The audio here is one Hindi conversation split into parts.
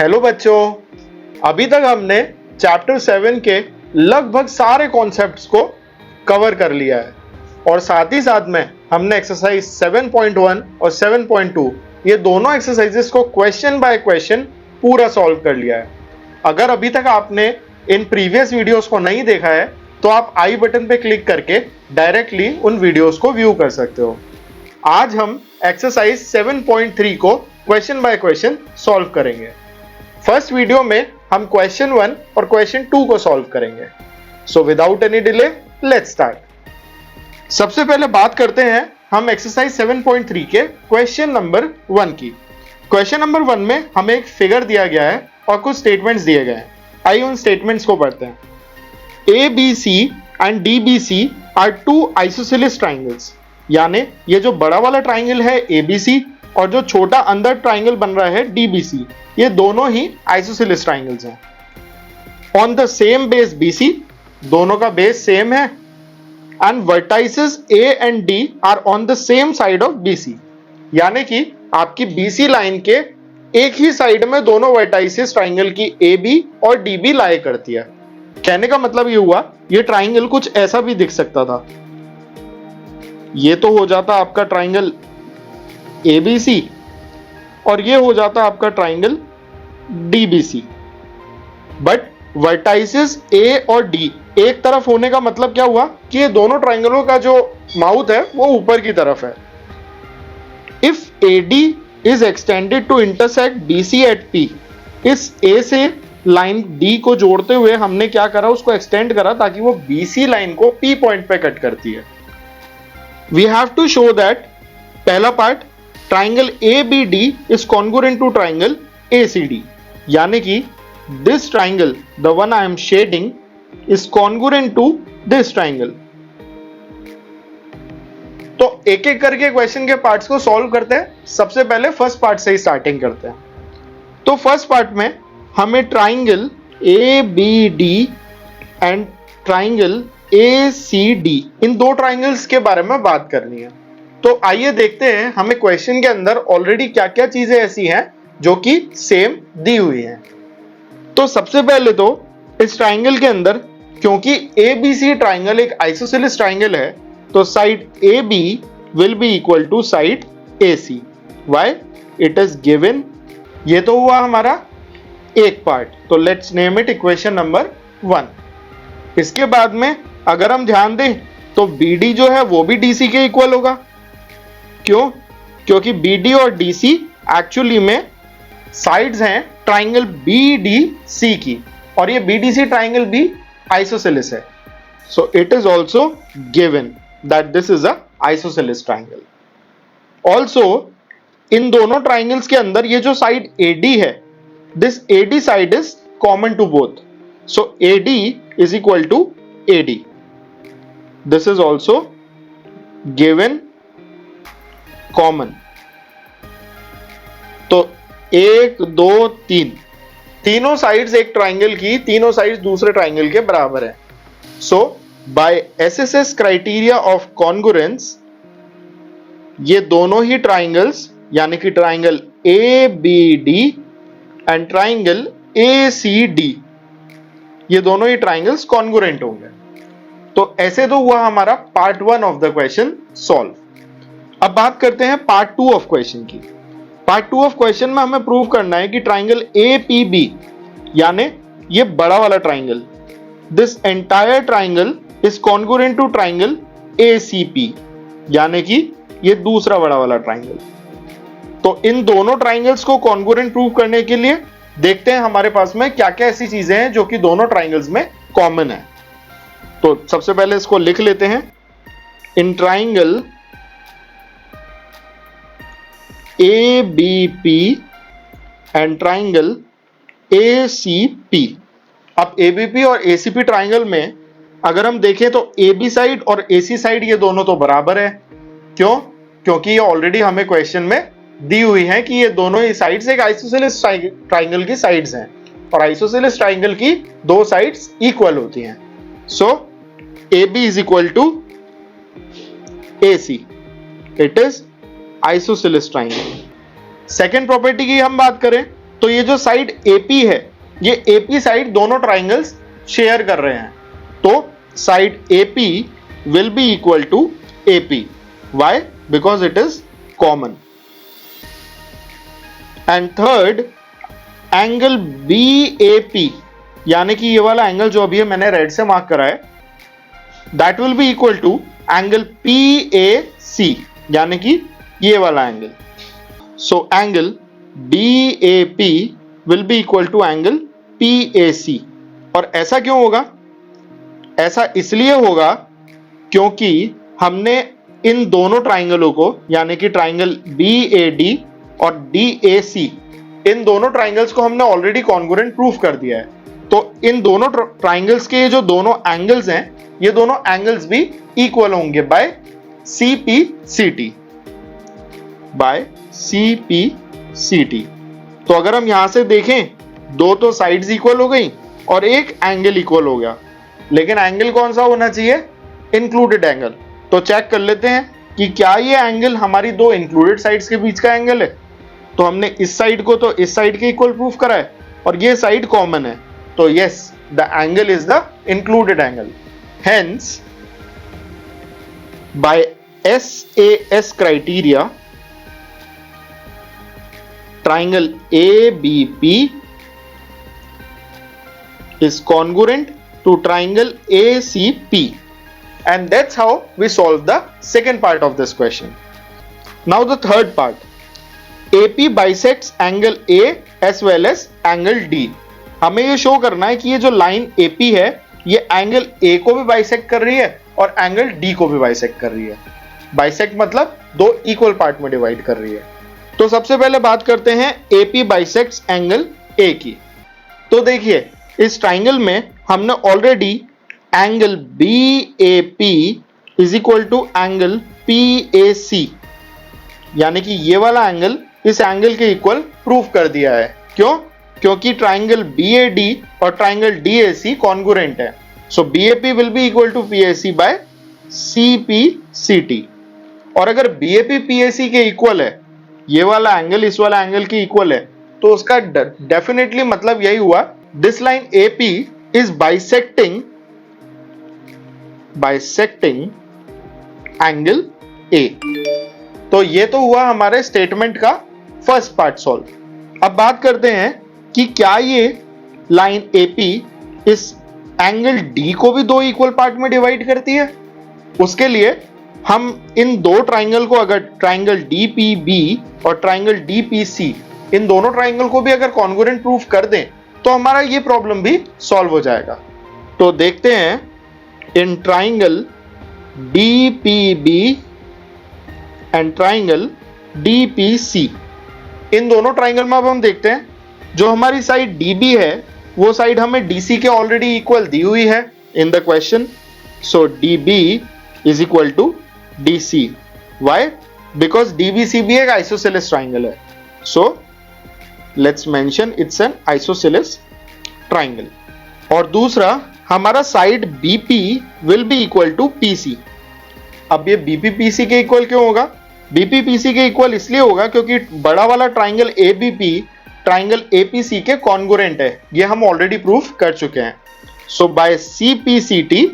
हेलो बच्चों, अभी तक हमने चैप्टर 7 के लगभग सारे कॉन्सेप्ट्स को कवर कर लिया है और साथ ही साथ में हमने एक्सरसाइज 7.1 और 7.2 ये दोनों एक्सरसाइजेस को क्वेश्चन बाय क्वेश्चन पूरा सॉल्व कर लिया है। अगर अभी तक आपने इन प्रीवियस वीडियोस को नहीं देखा है तो आप आई बटन पे क्लिक करके डायरेक्टली उन वीडियोस को व्यू कर सकते हो। आज हम एक्सरसाइज 7.3 को क्वेश्चन बाय क्वेश्चन सॉल्व करेंगे। फर्स्ट वीडियो में हम क्वेश्चन 1 और क्वेश्चन 2 को सॉल्व करेंगे। So without any delay let's start. सबसे पहले बात करते हैं हम एक्सरसाइज 7.3 के क्वेश्चन नंबर 1 की। क्वेश्चन नंबर 1 में हमें एक फिगर दिया गया है और कुछ स्टेटमेंट्स दिए गए हैं। आइए उन स्टेटमेंट्स को पढ़ते हैं। ABC and DBC are two isosceles triangles, यानी ये जो बड़ा वाला ट्राइंगल है ABC और जो छोटा अंदर ट्राइंगल बन रहा है DBC, ये दोनों ही आइसोसेलेस ट्राइंगल्स हैं। On the same base BC, दोनों का बेस सेम है, and vertices A and D are on the same side of BC, यानी कि आपकी BC लाइन के एक ही साइड में दोनों वर्टाइसेस ट्राइंगल की AB और DB लाई करती है। कहने का मतलब ये हुआ, ये ट्राइंगल कुछ ऐसा भी दिख सकता था। ये तो हो जाता आपका ट्राइंगल ABC और ये हो जाता आपका triangle DBC, but vertices A और D एक तरफ होने का मतलब क्या हुआ कि ये दोनों ट्राइंगलों का जो माउथ है वो ऊपर की तरफ है। If AD is extended to intersect BC at P, इस A से लाइन D को जोड़ते हुए हमने क्या करा, उसको एक्सटेंड करा ताकि वो BC लाइन को P पॉइंट पे कट करती है। We have to show that, पहला part, triangle ABD is congruent to triangle ACD, यानी कि this triangle the one I am shading is congruent to this triangle. तो एक एक करके क्वेश्चन के पार्ट्स को सॉल्व करते हैं। सबसे पहले फर्स्ट पार्ट से ही स्टार्टिंग करते हैं। तो फर्स्ट पार्ट में हमें triangle ABD and triangle ACD, इन दो ट्राइंगल्स के बारे में बात करनी है। तो आइए देखते हैं हमें क्वेश्चन के अंदर ऑलरेडी क्या क्या चीजें ऐसी हैं जो कि सेम दी हुई हैं। तो सबसे पहले तो इस ट्राइंगल के अंदर, क्योंकि ABC ट्राइंगल एक आइसोसेलेस ट्राइंगल है, तो side AB will be equal to side AC। Why? It is given. ये तो हुआ हमारा एक पार्ट, तो let's name it equation number 1। इसके बाद में अगर हम ध्यान दें तो BD जो है वो भी DC के इक्वल होगा। क्यों? क्योंकि BD और DC एक्चुअली में साइड्स हैं ट्राइंगल BDC की, और ये BDC ट्राइंगल भी आइसोसेलेस है। So it is also given that this is a isosceles triangle. Also in दोनों ट्राइंगल्स के अंदर ये जो साइड AD है, this AD side is common to both, so AD is equal to AD. This is also given common. तो 1 2 3 तीनों साइड्स एक ट्राइंगल की, तीनों साइड्स दूसरे ट्राइंगल के बराबर है। So by SSS criteria of congruence, ये दोनों ही ट्राइंगल्स यानी कि triangle ABD and triangle ACD, ये दोनों ही ट्राइंगल्स कॉन्ग्रुएंट होंगे। तो ऐसे तो हुआ हमारा part 1 of the question solve. अब बात करते हैं पार्ट 2 ऑफ क्वेश्चन की। पार्ट 2 ऑफ क्वेश्चन में हमें प्रूव करना है कि ट्राइंगल APB, यानी ये बड़ा वाला triangle, this entire triangle is congruent to triangle ACP, यानी कि ये दूसरा बड़ा वाला ट्राइंगल। तो इन दोनों ट्राइंगल्स को कॉन्ग्रुएंट प्रूव करने के लिए देखते हैं हमारे पास में क्या क्या ऐसी चीजें हैं जो कि दोनों ट्राइंगल्स में कॉमन है। तो सबसे पहले इसको लिख लेते हैं। In triangle ABP and triangle ACP, अब ABP और ACP ट्राइंगल में अगर हम देखें तो AB साइड और AC साइड ये दोनों तो बराबर है। क्यों? क्योंकि ये ऑलरेडी हमें क्वेश्चन में दी हुई है कि ये दोनों ही साइड्स एक आइसोसेलेस ट्राइंगल की साइड्स हैं, और आइसोसेलेस ट्राइंगल की दो साइड्स इक्वल होती हैं। So AB is equal to AC, it is isosceles triangle. Second property की हम बात करें तो ये जो साइड AP है, ये AP साइड दोनों ट्राइंगल्स शेयर कर रहे हैं, तो side AP will be equal to AP. Why? Because it is common. And third, angle BAP, यानी कि ये वाला एंगल जो अभी मैंने रेड से मार्क करा है, that will be equal to angle PAC, यानी कि ये वाला angle. So angle BAP will be equal to angle PAC. और ऐसा क्यों होगा? ऐसा इसलिए होगा क्योंकि हमने इन दोनों ट्राइंगलों को, यानी कि ट्राइंगल BAD और DAC, इन दोनों ट्राइंगल्स को हमने ऑलरेडी कॉन्ग्रुएंट प्रूफ कर दिया है. तो इन दोनों ट्राइंगल्स के जो दोनों एंगल्स हैं, ये दोनों एंगल्स भी इक्वल होंगे बाय CPCT. Bye CPCT. तो अगर हम यहां से देखें, दो तो साइड्स इक्वल हो गई और एक एंगल इक्वल हो गया, लेकिन एंगल कौन सा होना चाहिए? Included angle. तो चेक कर लेते हैं कि क्या ये एंगल हमारी दो इंक्लूडेड साइड्स के बीच का एंगल है. तो हमने इस साइड को तो इस साइड के इक्वल प्रूफ करा है और ये साइड कॉमन है, तो yes, the angle is the included angle. Hence by SAS criteria, triangle ABP is congruent to triangle ACP, and that's how we solve the second part of this question. Now the third part, AP bisects angle A as well as angle D. हमें ये शो करना है कि ये जो लाइन AP है, ये एंगल A को भी बाइसेक्ट कर रही है और एंगल D को भी बाइसेक्ट कर रही है. बाइसेक्ट मतलब दो इक्वल पार्ट में डिवाइड कर रही है. तो सबसे पहले बात करते हैं AP बाइसेक्ट्स एंगल A की. तो देखिए, इस ट्राइंगल में हमने already angle BAP is equal to angle PAC, यानी कि ये वाला एंगल इस एंगल के इक्वल प्रूफ कर दिया है. क्यों? क्योंकि ट्राइंगल BAD और ट्राइंगल DAC कॉन्ग्रुएंट है. So BAP will be equal to PAC by CPCT. और अगर BAP PAC के इक्वल है, ये वाला एंगल इस वाला एंगल के इक्वल है, तो उसका डेफिनेटली मतलब यही हुआ, this line AP is bisecting angle A. तो ये तो हुआ हमारे स्टेटमेंट का फर्स्ट पार्ट सॉल्व. अब बात करते हैं कि क्या ये लाइन AP इस एंगल D को भी दो इक्वल पार्ट में डिवाइड करती है. उसके लिए हम इन दो ट्राइंगल को, अगर ट्राइंगल DPB और ट्राइंगल DPC, इन दोनों ट्राइंगल को भी अगर कॉन्ग्रुएंट प्रूफ कर दें, तो हमारा ये प्रॉब्लम भी सॉल्व हो जाएगा. तो देखते हैं, in triangle DPB and triangle DPC, इन दोनों ट्राइंगल में अब हम देखते हैं, जो हमारी साइड DB है, वो साइड हमें DC के ऑलरेडी इक्वल दी हुई है in the question. So DB is equal to DC. Why? Because DBC भी एक आइसोसेलेस ट्राइंगल है. So let's mention it's an isosceles triangle. और दूसरा, हमारा side BP will be equal to PC. अब ये BP PC के इक्वल क्यों होगा? BP PC के इक्वल इसलिए होगा क्योंकि बड़ा वाला ट्राइंगल ABP ट्राइंगल APC के कॉन्ग्रुएंट है. ये हम ऑलरेडी प्रूफ कर चुके हैं. सो बाय CPCT,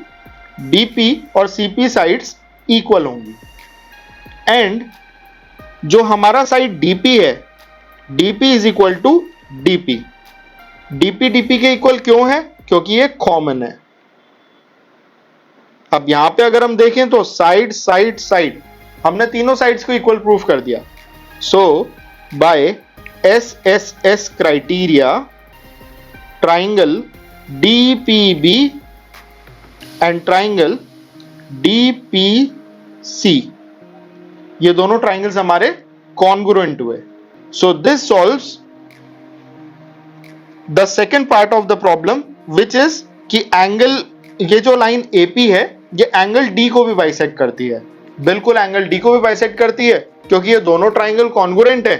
BP और CP साइड्स इक्वल होंगी. एंड जो हमारा साइड DP है, DP is equal to DP. DP DP के इक्वल क्यों है? क्योंकि ये कॉमन है. अब यहां पे अगर हम देखें तो साइड साइड साइड, हमने तीनों साइड्स को इक्वल प्रूफ कर दिया. So by SSS criteria, triangle DPB and triangle DPC, ये दोनों ट्राइंगल्स हमारे कॉन्ग्रुएंट हुए. So this solves the second part of the problem, which is कि एंगल, ये जो लाइन AP है, ये एंगल D को भी बाइसेक्ट करती है. बिल्कुल एंगल D को भी बाइसेक्ट करती है क्योंकि ये दोनों ट्राइंगल कॉन्ग्रुएंट है.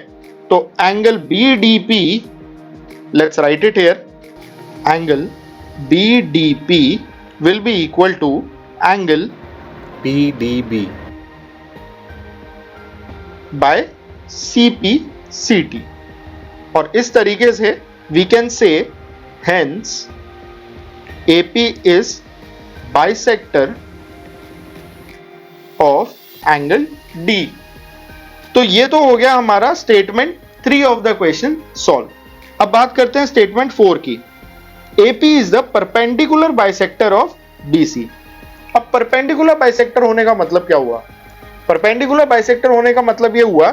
तो angle BDP, let's write it here, angle BDP will be equal to angle BDB by CPCT. और इस तरीके से we can say hence AP is bisector of angle D। तो ये तो हो गया हमारा statement 3 of the question solve. अब बात करते हैं स्टेटमेंट 4 की। AP is the perpendicular bisector of BC। अब परपेंडिकुलर बाइसेक्टर होने का मतलब क्या हुआ? परपेंडिकुलर बाइसेक्टर होने का मतलब ये हुआ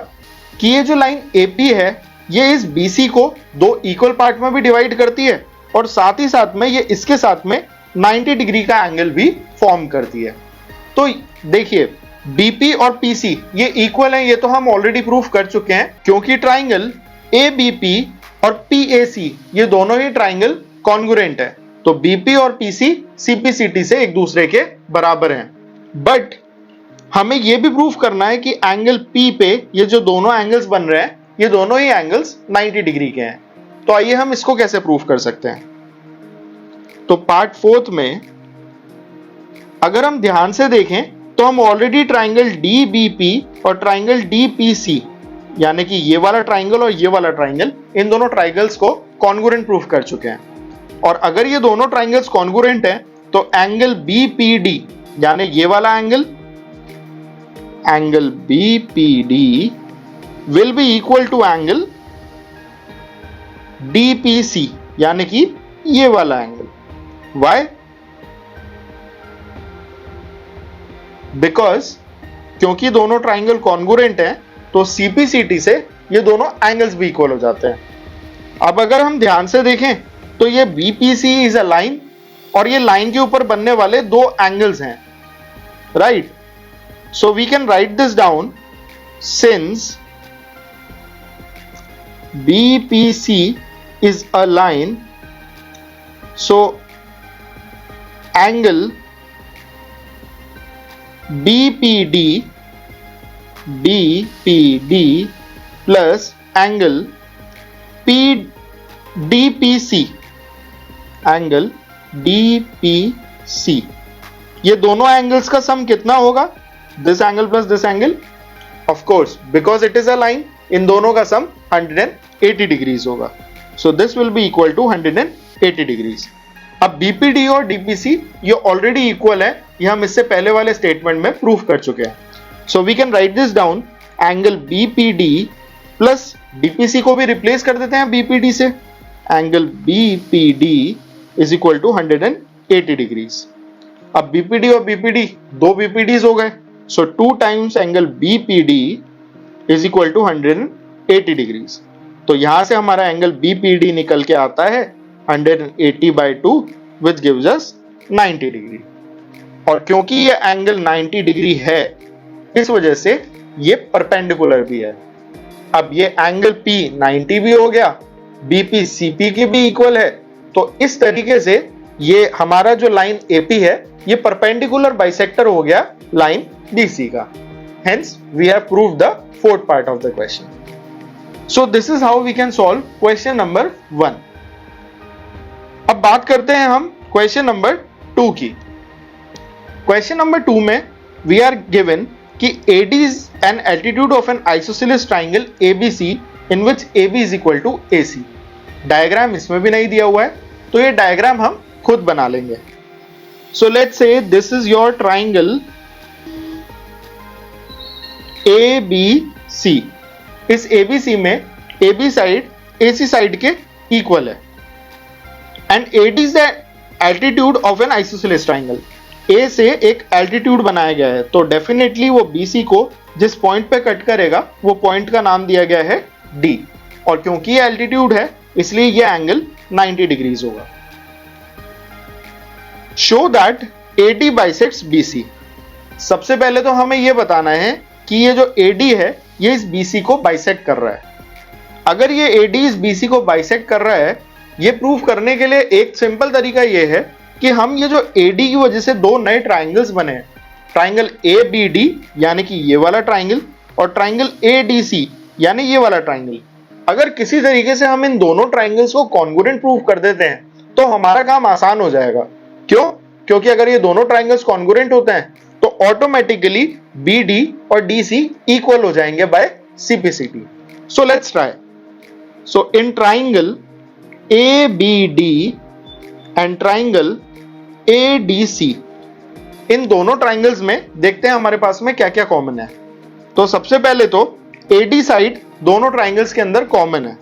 कि ये जो लाइन AP है ये इस BC को दो इक्वल पार्ट में भी डिवाइड करती है और साथ ही साथ में ये इसके साथ में 90 डिग्री का एंगल भी फॉर्म करती है। तो देखिए BP और PC ये इक्वल है, ये तो हम ऑलरेडी प्रूफ कर चुके हैं क्योंकि ट्राइंगल ABP और PAC ये दोनों ही ट्राइंगल कॉन्ग्रुएंट है। तो BP और PC CPCT से एक दूसरे के बराबर हैं। बट हमें यह भी प्रूफ करना है कि एंगल P पे ये जो दोनों एंगल्स बन रहे हैं ये दोनों ही एंगल्स 90 डिग्री के हैं। तो आइए हम इसको कैसे प्रूफ कर सकते हैं। तो पार्ट 4 में अगर हम ध्यान से देखें तो हम ऑलरेडी ट्राइंगल DBP और ट्राइंगल DPC यानी कि ये वाला ट्राइंगल और ये वाला ट्राइंगल, इन दोनों ट्राइंगल्स को कॉन्ग्रुएंट प्रूफ कर चुके हैं। और अगर ये दोनों ट्राइंगल्स कॉन्ग्रुएंट हैं तो एंगल BPD यानी ये वाला angle BPD will be equal to angle DPC यानी कि ये वाला एंगल। Why? बिकॉज क्योंकि दोनों ट्राइंगल कॉन्ग्रुएंट हैं तो CPCT से ये दोनों एंगल्स भी इक्वल हो जाते हैं। अब अगर हम ध्यान से देखें तो ये BPC इज अ लाइन और ये लाइन के ऊपर बनने वाले दो एंगल्स हैं, right? So we can write this down since BPC is a line, so angle BPD plus angle DPC ये दोनों एंगल्स का सम कितना होगा? This angle plus this angle, of course because it is a line, इन दोनों का सम 180 डिग्रीज होगा। So this will be equal to 180 degrees. अब BPD और DPC ये ऑलरेडी इक्वल है, ये हम इससे पहले वाले स्टेटमेंट में प्रूफ कर चुके हैं। So we can write this down, angle BPD plus DPC को भी रिप्लेस कर देते हैं BPD से, angle BPD is equal to 180 degrees. अब BPD और BPD दो BPDs हो गए, so 2 times angle BPD is equal to 180 degrees. तो यहां से हमारा एंगल BPD निकल के आता है 180/2 which gives us 90 डिग्री। और क्योंकि ये एंगल 90 डिग्री है इस वजह से ये परपेंडिकुलर भी है। अब ये एंगल P 90 भी हो गया, BP CP की भी इक्वल है, तो इस तरीके से ये हमारा जो लाइन AP है ये परपेंडिकुलर बाइसेक्टर हो गया लाइन BC का। Hence we have proved the fourth part of the question. So this is how we can solve question number 1. अब बात करते हैं हम क्वेश्चन नंबर 2 की। क्वेश्चन नंबर 2 में वी आर गिवन कि AD is an altitude of an isosceles triangle ABC in which AB is equal to AC। Diagram इसमें भी नहीं दिया हुआ है तो ये डायग्राम हम खुद बना लेंगे। So let's say this is your triangle ABC। इस ABC में AB साइड AC साइड के इक्वल है and AD is the altitude of N isosceles triangle. A से एक एल्टीट्यूड बनाया गया है तो डेफिनेटली वो BC को जिस पॉइंट पे कट करेगा वो पॉइंट का नाम दिया गया है D, और क्योंकि ये एल्टीट्यूड है इसलिए ये एंगल 90 डिग्रीज होगा। Show that AD bisects BC। सबसे पहले तो हमें ये बताना है कि ये जो AD है ये इस BC को बाइसेक्ट कर रहा है। अगर ये AD इस BC को बाइसेक्ट कर रहा है, ये प्रूफ करने के लिए एक सिंपल तरीका ये है कि हम ये जो AD की वजह से दो नए ट्राइंगल्स बने हैं, ट्राइंगल ABD यानी कि ये वाला ट्राइंगल और ट्राइंगल ADC यानी ये वाला ट्राइंगल, अगर किसी तरीके से हम इन दोनों ट्राइंगल्स को कॉन्ग्रुएंट प्रूफ कर देते हैं तो हमारा काम आसान हो जाएगा। क्यों? क्योंकि अगर ये दोनों ट्राइंगल्स कॉन्ग्रुएंट होते हैं तो ऑटोमेटिकली BD और DC इक्वल हो जाएंगे by CPCT। So let's try. So in triangle ABD and triangle ADC, इन दोनों ट्राइंगल्स में देखते हैं हमारे पास में क्या क्या कॉमन है। तो सबसे पहले तो AD साइड दोनों ट्राइंगल्स के अंदर कॉमन है।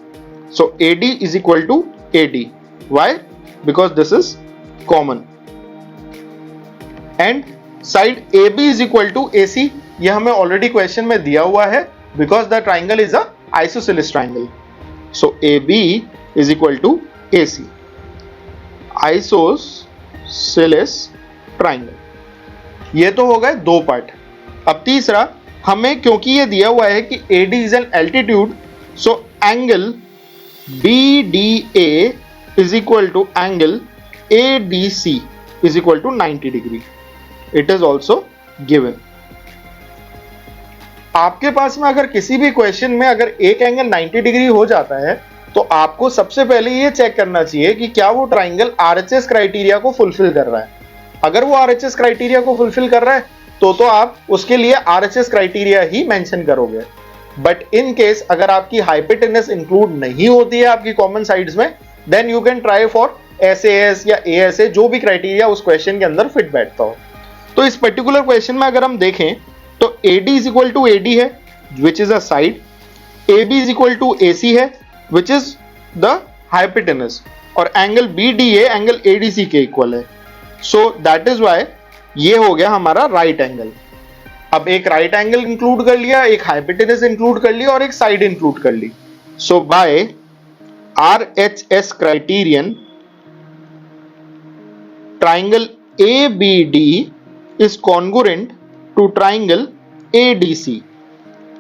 So AD is equal to AD, why? Because this is common. And side AB is equal to AC, ये हमें ऑलरेडी क्वेश्चन में दिया हुआ है, because the triangle is a isosceles triangle. So AB is equal to AC, isosceles triangle. ये तो हो गए दो पार्ट। अब तीसरा, हमें क्योंकि ये दिया हुआ है कि AD is an altitude, so angle BDA is equal to angle ADC is equal to 90 degree. It is also given. आपके पास में अगर किसी भी क्वेश्चन में अगर एक एंगल 90 डिग्री हो जाता है, तो आपको सबसे पहले ये चेक करना चाहिए कि क्या वो ट्राइंगल RHS क्राइटेरिया को फुलफिल कर रहा है। अगर वो RHS क्राइटेरिया को फुलफिल कर रहा है तो आप उसके लिए RHS क्राइटेरिया ही मेंशन करोगे। बट इन केस अगर आपकी हाइपोटेनस इंक्लूड नहीं होती है आपकी कॉमन साइड्स में, then you can try for SAS या ASA, जो भी क्राइटेरिया उस क्वेश्चन के अंदर फिट बैठता हो। तो इस पर्टिकुलर क्वेश्चन में अगर हम देखें तो AD is equal to AD है, which is a side, AB is equal to AC है, विच इज द हाइपोटेनस, और एंगल BDA एंगल ADC के इक्वल है। सो दैट इज वाई ये हो गया हमारा राइट एंगल। अब एक राइट एंगल इंक्लूड कर लिया, एक हाइपोटेनस इंक्लूड कर लिया और एक साइड इंक्लूड कर ली। So by RHS criterion, triangle ABD is congruent to triangle ADC।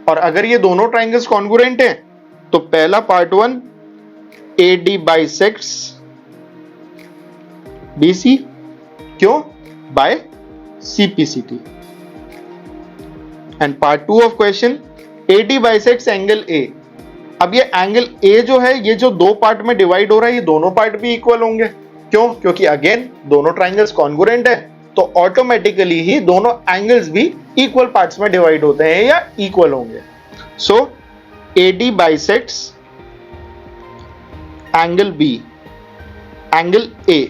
और अगर ये दोनों ट्राइंगल्स कॉन्गुरेंट हैं तो पहला पार्ट 1 AD बाइसेक्ट्स BC, क्यों? By CPCT। And part 2 of question, AD bisects angle A। अब ये एंगल A जो है, ये जो दो पार्ट में डिवाइड हो रहा है, ये दोनों पार्ट भी इक्वल होंगे। क्यों? क्योंकि अगेन दोनों ट्राइंगल्स कॉन्गुरेंट है, तो ऑटोमेटिकली ही दोनों एंगल्स भी इक्वल पार्ट्स में डिवाइड होते हैं या इक्वल होंगे। So AD bisects angle B, angle A,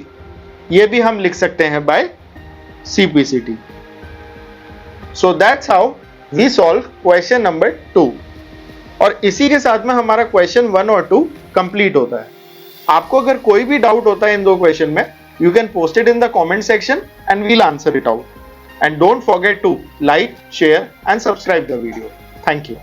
ये भी हम लिख सकते हैं by CPCT। So that's how we solve question number 2। और इसी के साथ में हमारा क्वेश्चन 1 और 2 कंप्लीट होता है। आपको अगर कोई भी डाउट होता है इन दो क्वेश्चन में, you can post it in the comment section and we'll answer it out. And don't forget to like, share and subscribe the video. Thank you.